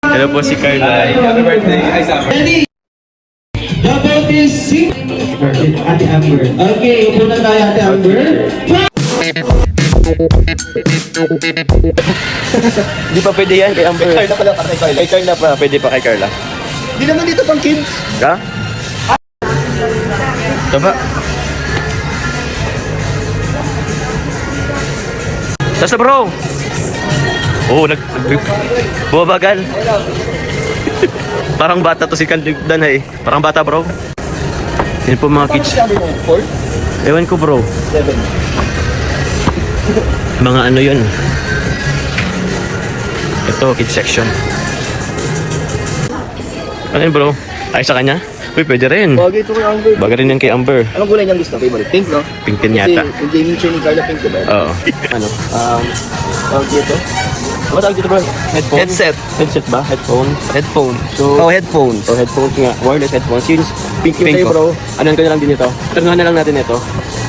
Hello po si Carla. Happy birthday. Ay, Summer. Ready? Double this. Ate Amber. Okay, upo na tayo, Ate Amber. Hindi pa pwede yan kay Amber. Kay Carla pala, kay Carla. Kay Carla pa, pwede pa kay Carla. Hindi naman dito pang kids. Ha? Taba. Tas na bro. Oh, bumabagal. Parang bata to si Kandigdan eh. Parang bata bro. Yan po mga kids. Sabi mo, 4? Ewan ko bro. 7. Mga ano yun. Ito, kids section. Ano yun bro? Ay sa kanya? Uy, pwede rin. Bagay ito kay Amber. Bagay rin yan kay Amber. Anong kulay niyang gusto? Favorite? Pink, no? Pink din yata. Kasi yung gaming chair ni Carla pink, diba? Oo. Ano? Tawag dito? Ano tawag dito bro? Headphone? Headset. Headset ba? Headphone? Headphone. So, headphones. oh, headphones nga. Wireless headphones. Since pink yung Pink sa'yo ko. bro, anuhan ko na lang din ito. Turnuhan na lang natin ito.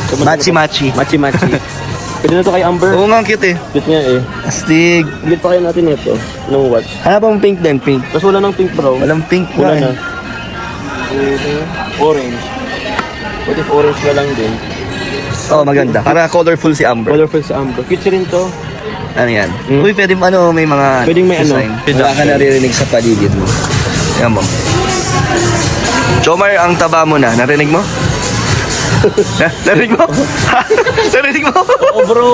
So, Machi-machi. Machi-machi. Pwede na ito kay Amber. Oo nga, cute eh. Cute niya eh. Astig. Bigyan pa kayo natin ito. Anong watch? Hanap ang pink din, pink. Tapos wala ng pink bro. Walang pink Wala na na. eh. Orange. What if orange na lang din? Oh, maganda. Para colorful si Amber. Colorful sa Amber. Cute rin to. Ano yan? Hmm? Uy, pwede ano, may mga Pwedeng may ano. design. Wala ka naririnig sa paligid mo. Yan mo. Chomar, ang taba mo na. Narinig mo? Narinig mo? Narinig mo? Oo bro.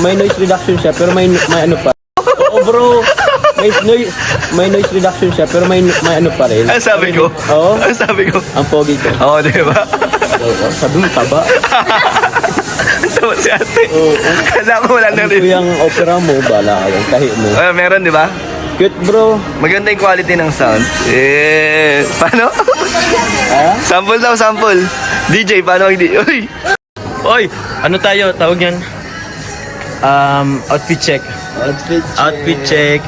May noise reduction siya pero may ano pa. Oo bro. May noise reduction siya pero may ano pa rin. Ano sabi ko? Oo. Ano sabi ko? Ang pogi ko. Oo, di ba? Oo. Sabi mo taba. Tama si ate. Oo. Kala ko wala Ano narinig. yung opera mo? Bala ka yung tahi mo. Meron, di ba? Cute bro. Maganda yung quality ng sound. Paano? Ha? Sample daw, sample. DJ, paano ang DJ? Uy! Oy! Ano tayo? Tawag yan? Outfit check. Outfit check,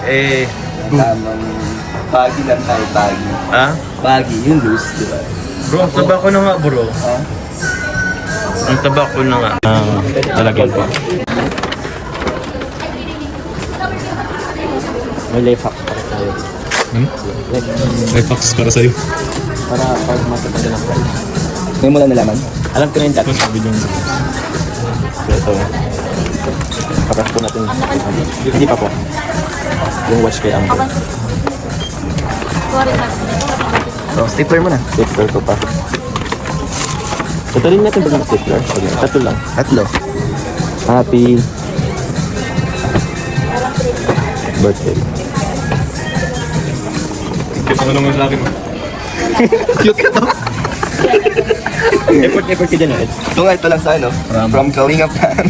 Tamang baggy lang tayo, baggy. Ha? Baggy, yung loose, di ba? Bro, ang taba ko na nga, bro. Ha? Ang taba ko na nga. Talagyan ko. May life hacks para tayo. May packs para sa'yo. Para pag mataganda ng price. Ngayon mo lang nalaman? Alam ko na yung dati. Sabi niyo. Ito. Pakas po natin. Hindi pa po. Yung watch kay Amber. So, stapler mo na. Stapler ko pa. Ito rin natin bagang stapler. Okay. Tatlo lang. Tatlo. Happy birthday. Kasi ano naman sa akin. Cute ka to. Effort ka dyan, eh. Ito nga, ito lang sa ano. From Kalinga Pan.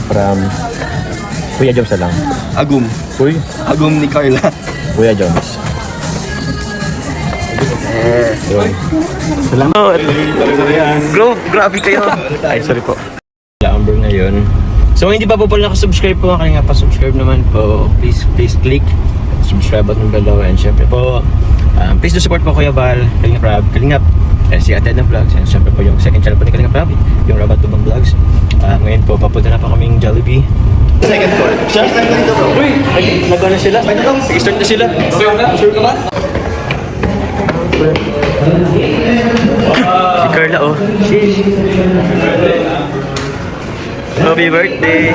From Kuya Jones na lang. Agum. Uy, Agum ni Carla. Kuya Jones. Yun. Salamat. Oh, bro, grabe kayo. Ay, sorry po. Amber ngayon. So, kung hindi pa po pala nakasubscribe po, kaya nga pa-subscribe naman po. Please click subscribe button below. And syempre po, please do support po Kuya Val, Kalingap Rab, Kalingap, si Ate Edna Vlogs. And syempre po yung second channel po ni Kalingap Rab, yung Rabat Tubang Vlogs. Ngayon po, papunta na pa kaming Jollibee. Second floor. Sure na dito bro. Uy, nag-ano sila? Nag-start na sila. Sure ka ba? Si Carla oh. Happy birthday!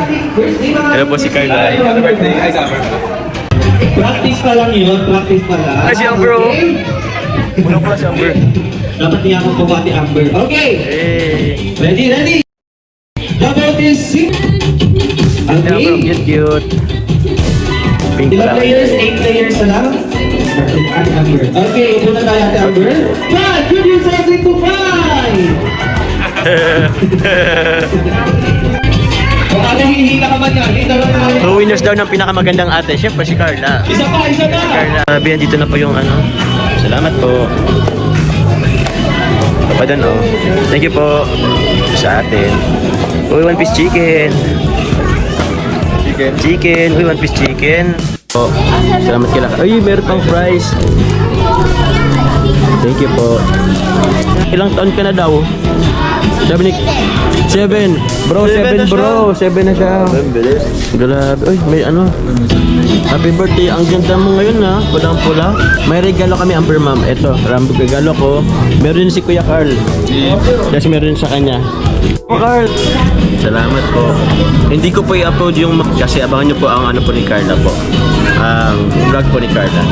Hello po si Carla. Happy birthday. Ay, Summer. Practice pa lang yun, practice pa lang. Ay, si Amber oh. Wala pala si Amber. Dapat niya ako po Ate Amber. Okay, Hey! ready? Double this. Amber, Okay. cute. Pink Ilang lang. players? 8 players na lang? Ate Amber. Okay, upo na tayo Ate Amber. 5! Good news something to 5! Kung ano hihila ka man yan, ito lang naman. So, winners daw ng pinakamagandang ate. Siyempre si Carla. Isa pa! Carla, sabi dito na po yung ano. Salamat po. Papadan oh. Thank you po sa atin. Uy, one piece chicken. Chicken. Uy, one piece chicken. Oh, salamat kila. Ay, meron pang fries. Thank you po. Ilang taon ka na daw? 7. Bro, 7 bro. 7 na siya. Grabe. Uy, may ano. Happy birthday. Ang ganda mo ngayon ha. Pulang-pula. May regalo kami, Amber Ma'am. Ito, rambog regalo ko. Meron si Kuya Carl. Kasi meron sa kanya. Oh, Carl. Salamat po. Hindi ko po i-upload yung kasi abangan nyo po ang ano po ni Carla po. Ang vlog po ni Carla.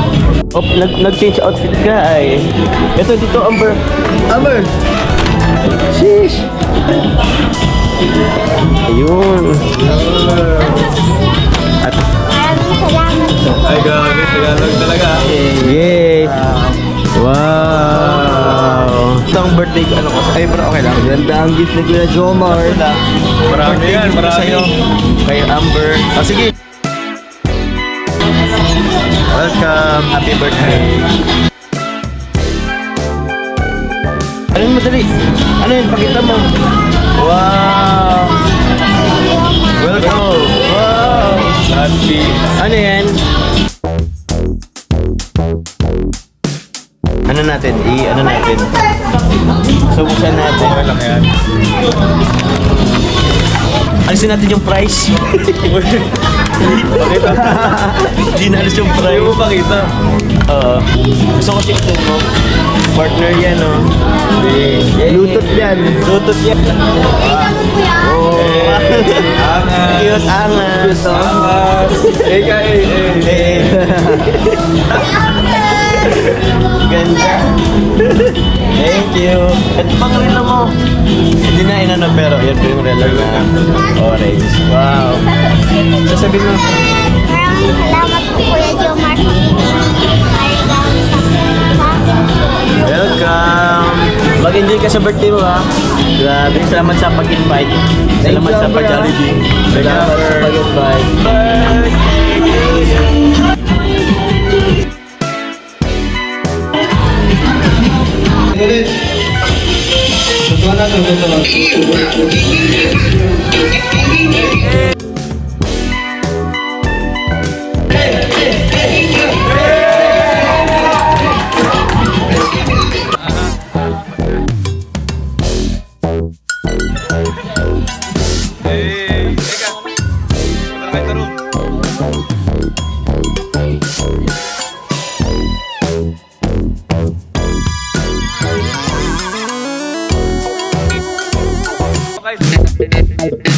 Oh, nag-change outfit ka ay. Ito dito, Amber. Amber! Sheesh! Ayun. At Ay, grabe. Tagalog talaga. yay! Wow! Ito ang birthday ko. Ano ko? Ay, bro, okay lang. Ganda ang gift ni Kuya Jomar. Marami yan, marami. Kay Amber. Ah, sige. Welcome. Happy birthday. Ano yung madali? Ano yun? Pakita mo. Wow! Welcome! Wow! Happy. Ano yan? Ano natin? Ano natin? Subukan natin. Okay lang yan. Alisin natin yung price. Hindi na alis yung price. Hindi mo pakita. Oo. Gusto ko tingnan mo. Partner yan, no? Bluetooth yan. Bluetooth yan. Oh. Angas. Cute, angas. Angas. Ganda. Thank you. At pang relo mo. Hindi na inano pero yan po yung relo na orange. Wow. Sasabihin mo. Maraming salamat po Kuya Jomar sa Welcome. Mag-enjoy ka sa birthday mo ha. Grabe. Salamat sa pag-invite. Salamat sa pag-Jollibee. Salamat sa pag-invite. Ulit. Totoo na to, totoo. Hey, teka. Wala kayo tanong. Okay.